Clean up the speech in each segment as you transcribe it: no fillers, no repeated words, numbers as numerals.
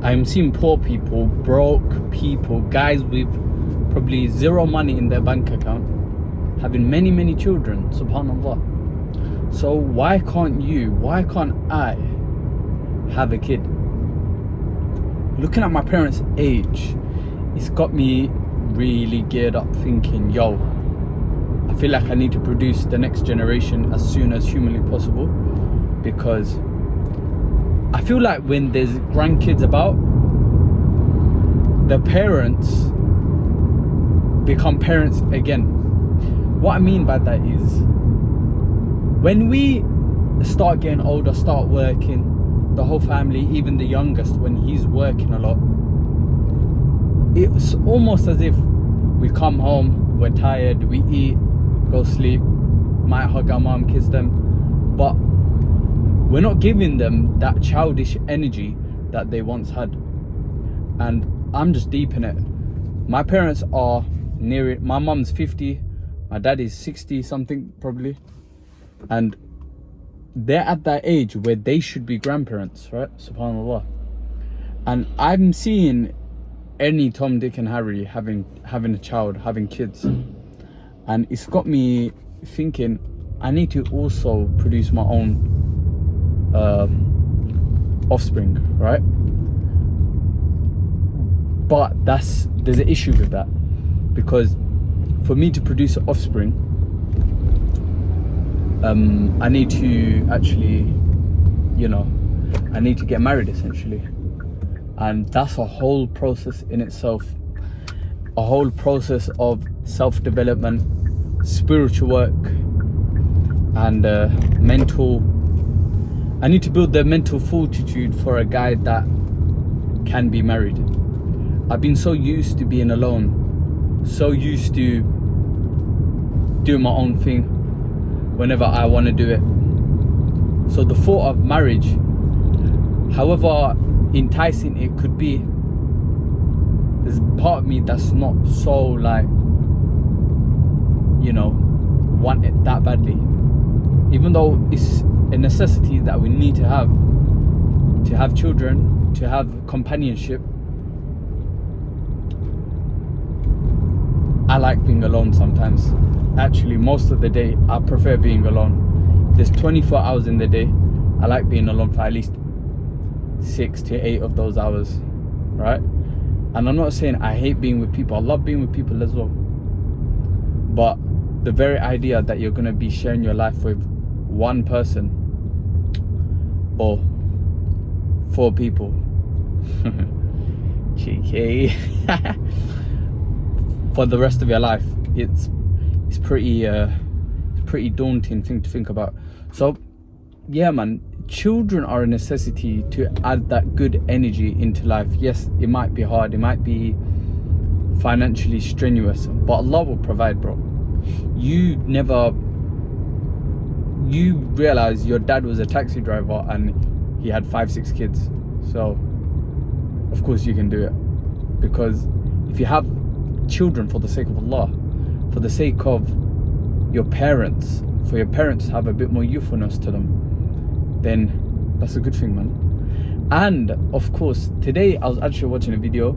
I'm seeing poor people, broke people, guys with probably zero money in their bank account, having many children, subhanallah. So why can't I have a kid? Looking at my parents' age, it's got me really geared up thinking, yo, I feel like I need to produce the next generation as soon as humanly possible, because I feel like when there's grandkids about, the parents become parents again. What I mean by that is, when we start getting older, start working, the whole family, even the youngest, when he's working a lot, it's almost as if we come home, we're tired, we eat, go sleep, might hug our mom, kiss them, but we're not giving them that childish energy that they once had. And I'm just deep in it. My parents are near it. My mom's 50, my dad is 60 something probably, and they're at that age where they should be grandparents, right? Subhanallah. And I'm seeing any Tom, Dick and Harry having a child, having kids, and it's got me thinking I need to also produce my own offspring, right? But there's an issue with that, because for me to produce an offspring, I need to actually, I need to get married essentially, and that's a whole process in itself, a whole process of self-development, spiritual work, and mental. I need to build the mental fortitude for a guy that can be married. I've been so used to being alone, so used to doing my own thing whenever I want to do it. So the thought of marriage, however enticing it could be, there's part of me that's not so want it that badly, even though it's a necessity that we need to have children, to have companionship. I like being alone sometimes. Actually, most of the day I prefer being alone. There's 24 hours in the day. I like being alone for at least 6 to 8 of those hours, right? And I'm not saying I hate being with people. I love being with people as well. But the very idea that you're gonna be sharing your life with one person or 4 people, cheeky, for the rest of your life, it's pretty daunting thing to think about. So yeah, man, children are a necessity to add that good energy into life. Yes, it might be hard, it might be financially strenuous, but Allah will provide, bro. You realize your dad was a taxi driver and he had 5-6 kids, so of course you can do it. Because if you have children for the sake of Allah, for the sake of your parents, for your parents to have a bit more youthfulness to them, then that's a good thing, man. And of course, today I was actually watching a video,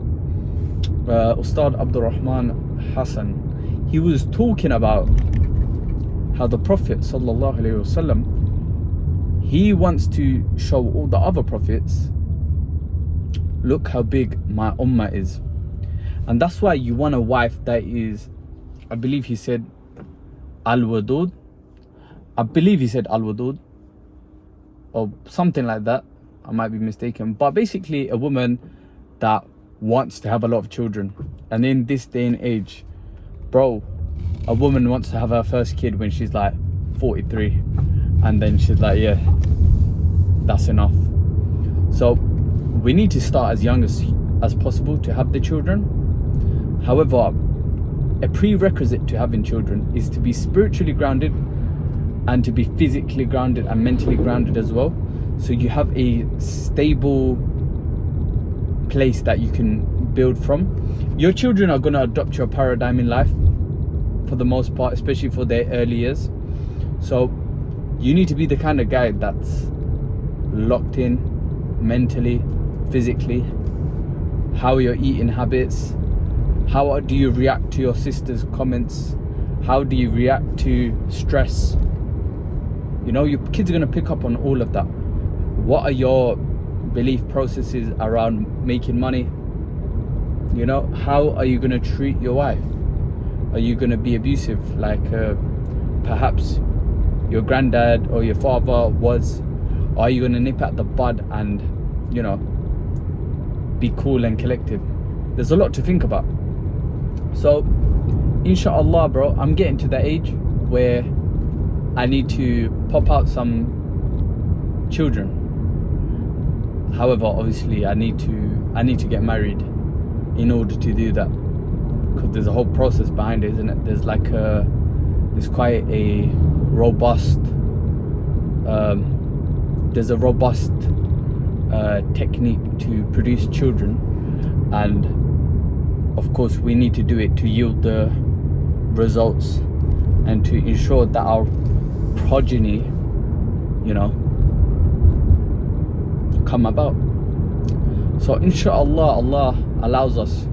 Ustad Abdul Rahman Hassan, he was talking about how the Prophet sallallahu alaihi wasallam, he wants to show all the other prophets, look how big my ummah is. And that's why you want a wife that is, I believe he said al-wadud, or something like that. I might be mistaken, but basically a woman that wants to have a lot of children. And in this day and age, bro, a woman wants to have her first kid when she's like 43, and then she's like, yeah, that's enough. So we need to start as young as possible to have the children. However, a prerequisite to having children is to be spiritually grounded and to be physically grounded and mentally grounded as well. So you have a stable place that you can build from. Your children are going to adopt your paradigm in life for the most part, especially for their early years. So you need to be the kind of guy that's locked in mentally, physically, how are your eating habits, how do you react to your sister's comments, how do you react to stress. You know, your kids are going to pick up on all of that. What are your belief processes around making money? You know, how are you going to treat your wife? Are you going to be abusive like perhaps your granddad or your father was? Or are you going to nip at the bud and, you know, be cool and collected? There's a lot to think about. So inshallah, bro, I'm getting to the age where I need to pop out some children. However, obviously I need to get married in order to do that, because there's a whole process behind it, isn't it? There's quite a robust technique to produce children, and of course we need to do it to yield the results and to ensure that our progeny, you know, come about. So inshallah, Allah allows us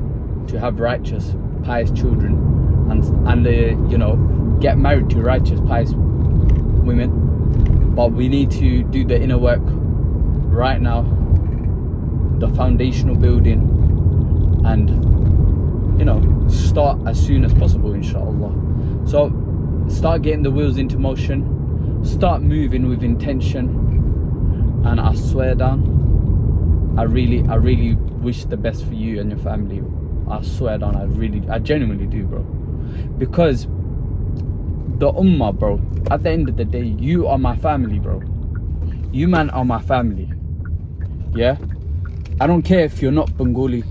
to have righteous, pious children, and you know, get married to righteous, pious women. But we need to do the inner work right now, the foundational building, and, you know, start as soon as possible, inshallah. So start getting the wheels into motion, start moving with intention, and I swear down, I really wish the best for you and your family. I swear down, I genuinely do, bro. Because the ummah, bro, at the end of the day, you are my family, bro. You man are my family. Yeah? I don't care if you're not Bengali.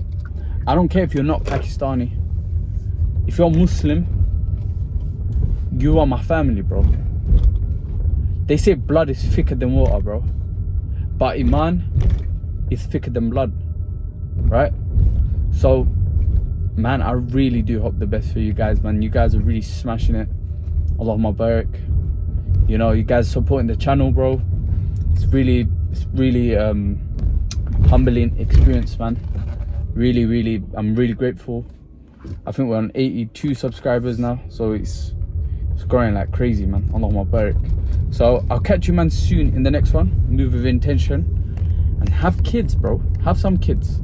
I don't care if you're not Pakistani. If you're Muslim, you are my family, bro. They say blood is thicker than water, bro. But Iman is thicker than blood, right? So, man, I really do hope the best for you guys, man. You guys are really smashing it. Allahumma barak. You know, you guys supporting the channel, bro. It's really humbling experience, man. Really, I'm really grateful. I think we're on 82 subscribers now, so it's growing like crazy, man. Allahumma barak. So I'll catch you, man, soon in the next one. Move with intention and have kids, bro. Have some kids.